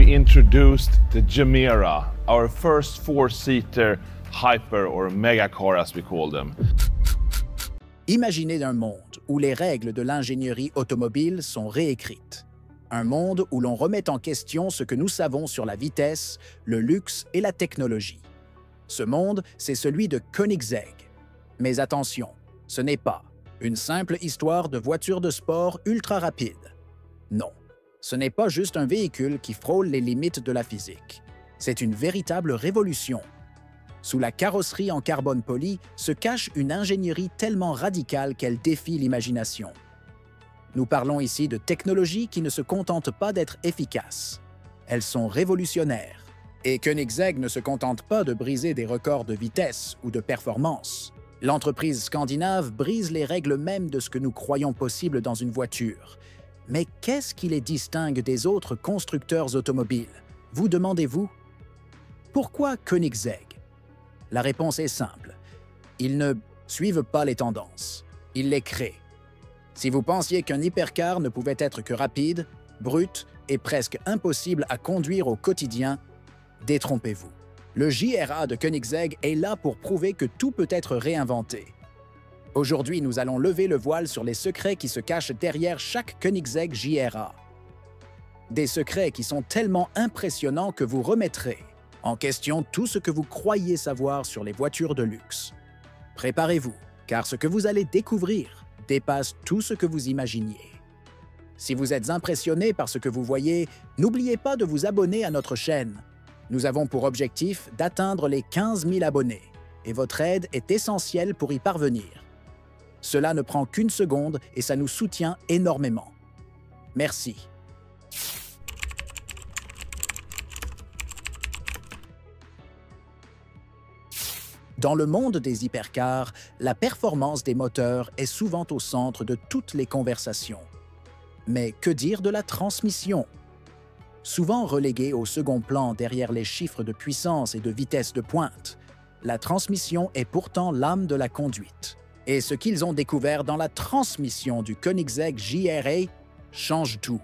we introduced the Gemera, our first four-seater hyper or mega car as we call them. Imaginez un monde où les règles de l'ingénierie automobile sont réécrites. Un monde où l'on remet en question ce que nous savons sur la vitesse, le luxe et la technologie. Ce monde, c'est celui de Koenigsegg. Mais attention, ce n'est pas une simple histoire de voiture de sport ultra rapide. Non, ce n'est pas juste un véhicule qui frôle les limites de la physique. C'est une véritable révolution. Sous la carrosserie en carbone poli se cache une ingénierie tellement radicale qu'elle défie l'imagination. Nous parlons ici de technologies qui ne se contentent pas d'être efficaces. Elles sont révolutionnaires. Et Koenigsegg ne se contente pas de briser des records de vitesse ou de performance. L'entreprise scandinave brise les règles mêmes de ce que nous croyons possible dans une voiture. Mais qu'est-ce qui les distingue des autres constructeurs automobiles? Vous demandez-vous? Pourquoi Koenigsegg? La réponse est simple. Ils ne suivent pas les tendances. Ils les créent. Si vous pensiez qu'un hypercar ne pouvait être que rapide, brut et presque impossible à conduire au quotidien, détrompez-vous. Le JRA de Koenigsegg est là pour prouver que tout peut être réinventé. Aujourd'hui, nous allons lever le voile sur les secrets qui se cachent derrière chaque Koenigsegg JRA. Des secrets qui sont tellement impressionnants que vous remettrez en question tout ce que vous croyez savoir sur les voitures de luxe. Préparez-vous, car ce que vous allez découvrir dépasse tout ce que vous imaginiez. Si vous êtes impressionné par ce que vous voyez, n'oubliez pas de vous abonner à notre chaîne. Nous avons pour objectif d'atteindre les 15 000 abonnés et votre aide est essentielle pour y parvenir. Cela ne prend qu'une seconde et ça nous soutient énormément. Merci. Dans le monde des hypercars, la performance des moteurs est souvent au centre de toutes les conversations. Mais que dire de la transmission? Souvent reléguée au second plan derrière les chiffres de puissance et de vitesse de pointe, la transmission est pourtant l'âme de la conduite. Et ce qu'ils ont découvert dans la transmission du Koenigsegg JRA change tout.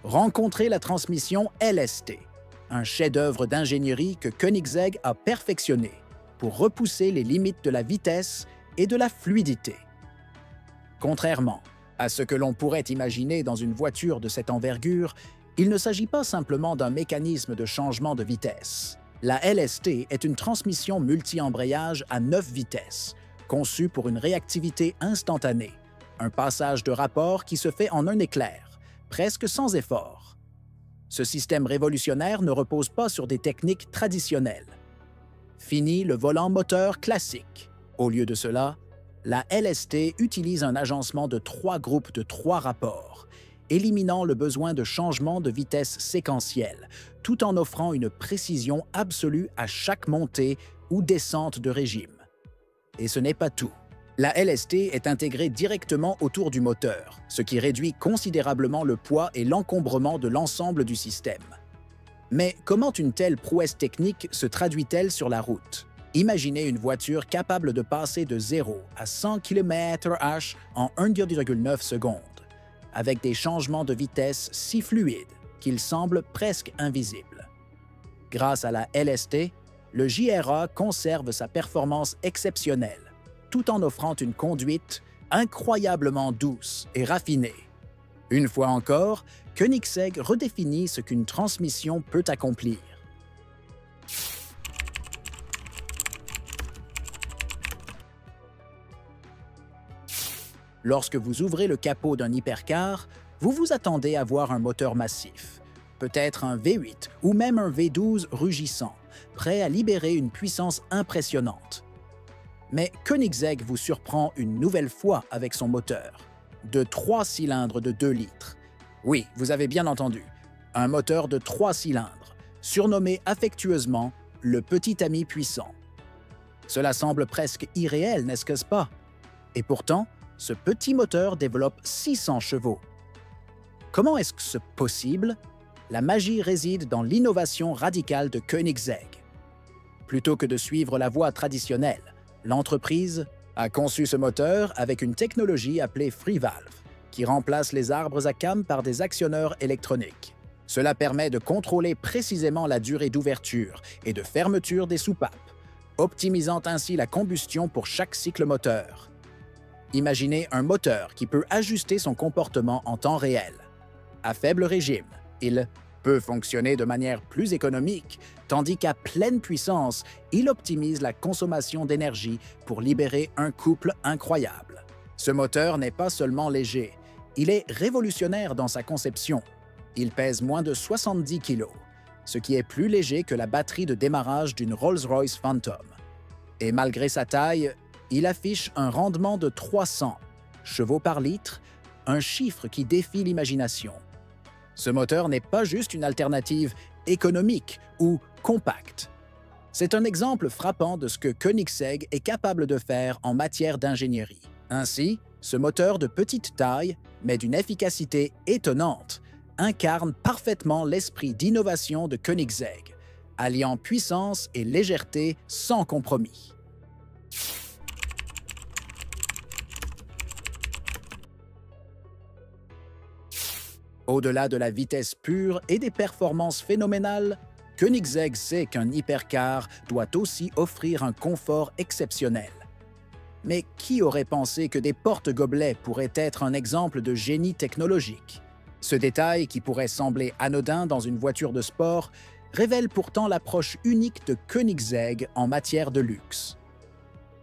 Rencontrez la transmission LST, un chef-d'œuvre d'ingénierie que Koenigsegg a perfectionné pour repousser les limites de la vitesse et de la fluidité. Contrairement à ce que l'on pourrait imaginer dans une voiture de cette envergure, il ne s'agit pas simplement d'un mécanisme de changement de vitesse. La LST est une transmission multi-embrayage à 9 vitesses, conçue pour une réactivité instantanée, un passage de rapport qui se fait en un éclair, presque sans effort. Ce système révolutionnaire ne repose pas sur des techniques traditionnelles. Fini le volant moteur classique. Au lieu de cela, la LST utilise un agencement de 3 groupes de 3 rapports, éliminant le besoin de changement de vitesse séquentielle, tout en offrant une précision absolue à chaque montée ou descente de régime. Et ce n'est pas tout. La LST est intégrée directement autour du moteur, ce qui réduit considérablement le poids et l'encombrement de l'ensemble du système. Mais comment une telle prouesse technique se traduit-elle sur la route? Imaginez une voiture capable de passer de 0 à 100 km/h en 1,9 secondes, avec des changements de vitesse si fluides qu'ils semblent presque invisibles. Grâce à la LST, le JRA conserve sa performance exceptionnelle, tout en offrant une conduite incroyablement douce et raffinée. Une fois encore, Koenigsegg redéfinit ce qu'une transmission peut accomplir. Lorsque vous ouvrez le capot d'un hypercar, vous vous attendez à voir un moteur massif, peut-être un V8 ou même un V12 rugissant, prêt à libérer une puissance impressionnante. Mais Koenigsegg vous surprend une nouvelle fois avec son moteur, de 3 cylindres de 2 litres. Oui, vous avez bien entendu, un moteur de 3 cylindres, surnommé affectueusement le petit ami puissant. Cela semble presque irréel, n'est-ce pas? Et pourtant, ce petit moteur développe 600 chevaux. Comment est-ce que c'est possible? La magie réside dans l'innovation radicale de Koenigsegg. Plutôt que de suivre la voie traditionnelle, l'entreprise a conçu ce moteur avec une technologie appelée FreeValve, qui remplace les arbres à cames par des actionneurs électroniques. Cela permet de contrôler précisément la durée d'ouverture et de fermeture des soupapes, optimisant ainsi la combustion pour chaque cycle moteur. Imaginez un moteur qui peut ajuster son comportement en temps réel. À faible régime, il peut fonctionner de manière plus économique, tandis qu'à pleine puissance, il optimise la consommation d'énergie pour libérer un couple incroyable. Ce moteur n'est pas seulement léger, il est révolutionnaire dans sa conception. Il pèse moins de 70 kg, ce qui est plus léger que la batterie de démarrage d'une Rolls-Royce Phantom. Et malgré sa taille, il affiche un rendement de 300 chevaux par litre, un chiffre qui défie l'imagination. Ce moteur n'est pas juste une alternative économique ou compacte. C'est un exemple frappant de ce que Koenigsegg est capable de faire en matière d'ingénierie. Ainsi, ce moteur de petite taille, mais d'une efficacité étonnante, incarne parfaitement l'esprit d'innovation de Koenigsegg, alliant puissance et légèreté sans compromis. Au-delà de la vitesse pure et des performances phénoménales, Koenigsegg sait qu'un hypercar doit aussi offrir un confort exceptionnel. Mais qui aurait pensé que des porte-gobelets pourraient être un exemple de génie technologique? Ce détail, qui pourrait sembler anodin dans une voiture de sport, révèle pourtant l'approche unique de Koenigsegg en matière de luxe.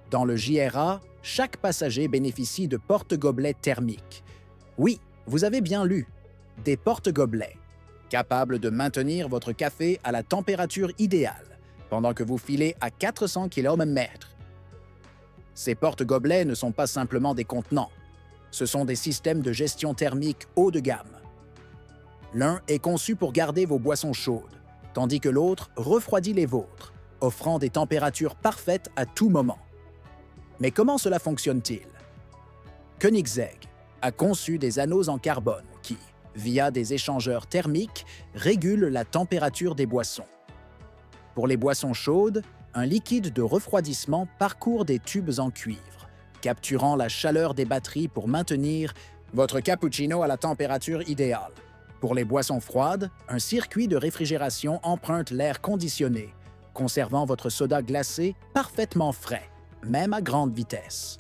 Dans le JRA, chaque passager bénéficie de porte-gobelets thermiques. Oui, vous avez bien lu, des porte-gobelets, capables de maintenir votre café à la température idéale pendant que vous filez à 400 km/h. Ces porte-gobelets ne sont pas simplement des contenants, ce sont des systèmes de gestion thermique haut de gamme. L'un est conçu pour garder vos boissons chaudes, tandis que l'autre refroidit les vôtres, offrant des températures parfaites à tout moment. Mais comment cela fonctionne-t-il? Koenigsegg a conçu des anneaux en carbone qui, via des échangeurs thermiques, régulent la température des boissons. Pour les boissons chaudes, un liquide de refroidissement parcourt des tubes en cuivre, capturant la chaleur des batteries pour maintenir votre cappuccino à la température idéale. Pour les boissons froides, un circuit de réfrigération emprunte l'air conditionné, conservant votre soda glacé parfaitement frais, même à grande vitesse.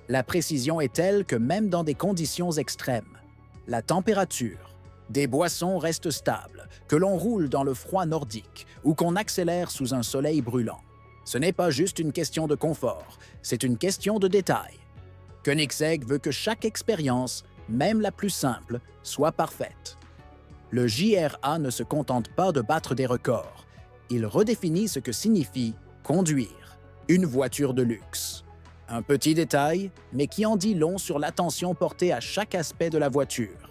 La précision est telle que même dans des conditions extrêmes, la température des boissons reste stable, que l'on roule dans le froid nordique ou qu'on accélère sous un soleil brûlant. Ce n'est pas juste une question de confort, c'est une question de détail. Koenigsegg veut que chaque expérience, même la plus simple, soit parfaite. Le JRA ne se contente pas de battre des records, il redéfinit ce que signifie conduire une voiture de luxe. Un petit détail, mais qui en dit long sur l'attention portée à chaque aspect de la voiture.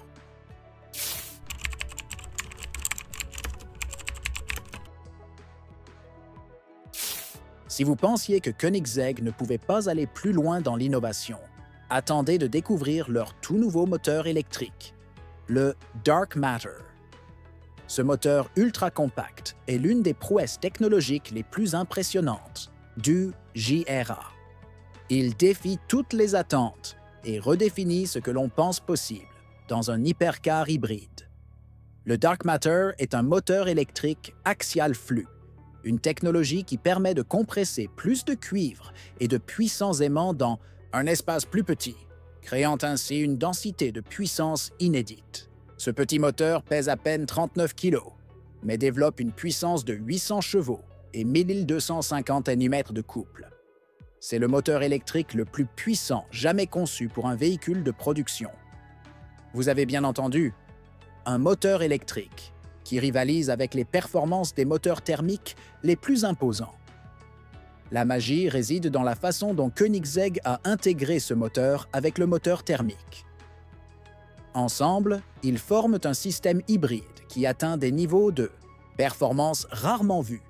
Si vous pensiez que Koenigsegg ne pouvait pas aller plus loin dans l'innovation, attendez de découvrir leur tout nouveau moteur électrique, le Dark Matter. Ce moteur ultra compact est l'une des prouesses technologiques les plus impressionnantes du JRA. Il défie toutes les attentes et redéfinit ce que l'on pense possible dans un hypercar hybride. Le Dark Matter est un moteur électrique axial flux, une technologie qui permet de compresser plus de cuivre et de puissants aimants dans un espace plus petit, créant ainsi une densité de puissance inédite. Ce petit moteur pèse à peine 39 kg, mais développe une puissance de 800 chevaux et 1250 Nm de couple. C'est le moteur électrique le plus puissant jamais conçu pour un véhicule de production. Vous avez bien entendu, un moteur électrique qui rivalise avec les performances des moteurs thermiques les plus imposants. La magie réside dans la façon dont Koenigsegg a intégré ce moteur avec le moteur thermique. Ensemble, ils forment un système hybride qui atteint des niveaux de performance rarement vus.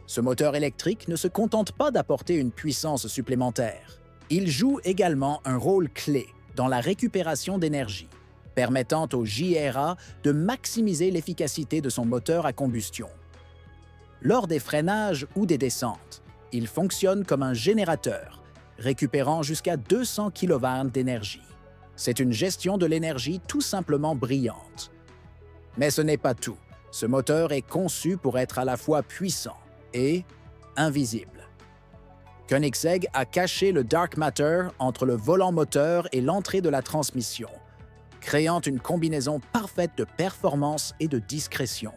Ce moteur électrique ne se contente pas d'apporter une puissance supplémentaire. Il joue également un rôle clé dans la récupération d'énergie, permettant au JRA de maximiser l'efficacité de son moteur à combustion. Lors des freinages ou des descentes, il fonctionne comme un générateur, récupérant jusqu'à 200 kW d'énergie. C'est une gestion de l'énergie tout simplement brillante. Mais ce n'est pas tout. Ce moteur est conçu pour être à la fois puissant et invisible. Koenigsegg a caché le dark matter entre le volant moteur et l'entrée de la transmission, créant une combinaison parfaite de performance et de discrétion.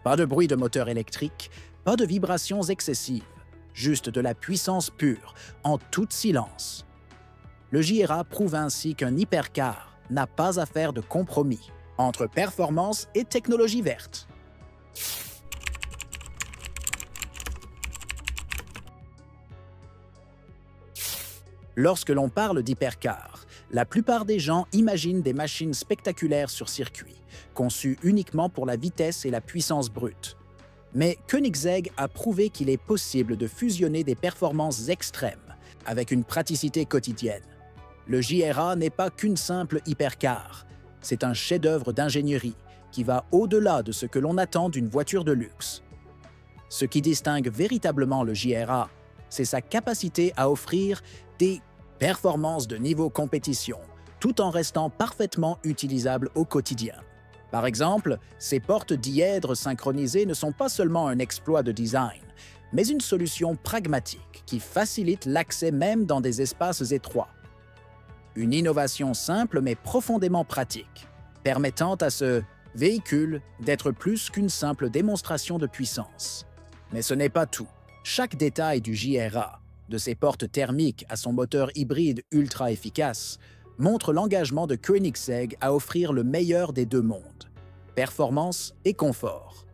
Pas de bruit de moteur électrique, pas de vibrations excessives, juste de la puissance pure, en tout silence. Le JRA prouve ainsi qu'un hypercar n'a pas à faire de compromis entre performance et technologie verte. Lorsque l'on parle d'hypercar, la plupart des gens imaginent des machines spectaculaires sur circuit, conçues uniquement pour la vitesse et la puissance brute. Mais Koenigsegg a prouvé qu'il est possible de fusionner des performances extrêmes avec une praticité quotidienne. Le JRA n'est pas qu'une simple hypercar, c'est un chef-d'œuvre d'ingénierie qui va au-delà de ce que l'on attend d'une voiture de luxe. Ce qui distingue véritablement le JRA, c'est sa capacité à offrir des performances de niveau compétition, tout en restant parfaitement utilisable au quotidien. Par exemple, ces portes dièdres synchronisées ne sont pas seulement un exploit de design, mais une solution pragmatique qui facilite l'accès même dans des espaces étroits. Une innovation simple mais profondément pratique, permettant à ce véhicule d'être plus qu'une simple démonstration de puissance. Mais ce n'est pas tout. Chaque détail du JRA, de ses portes thermiques à son moteur hybride ultra efficace, montre l'engagement de Koenigsegg à offrir le meilleur des deux mondes, performance et confort.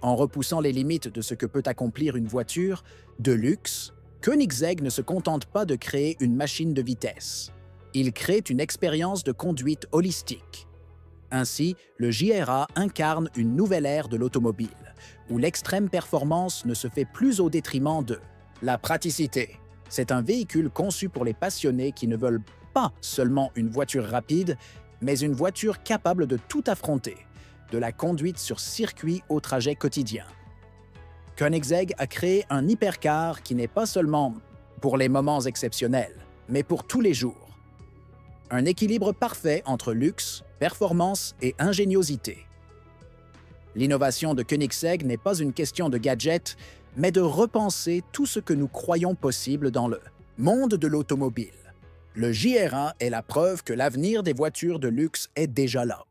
En repoussant les limites de ce que peut accomplir une voiture de luxe, Koenigsegg ne se contente pas de créer une machine de vitesse. Il crée une expérience de conduite holistique. Ainsi, le JRA incarne une nouvelle ère de l'automobile, où l'extrême performance ne se fait plus au détriment de la praticité. C'est un véhicule conçu pour les passionnés qui ne veulent pas seulement une voiture rapide, mais une voiture capable de tout affronter, de la conduite sur circuit au trajet quotidien. Koenigsegg a créé un hypercar qui n'est pas seulement pour les moments exceptionnels, mais pour tous les jours. Un équilibre parfait entre luxe, performance et ingéniosité. L'innovation de Koenigsegg n'est pas une question de gadget, mais de repenser tout ce que nous croyons possible dans le monde de l'automobile. Le JRA est la preuve que l'avenir des voitures de luxe est déjà là.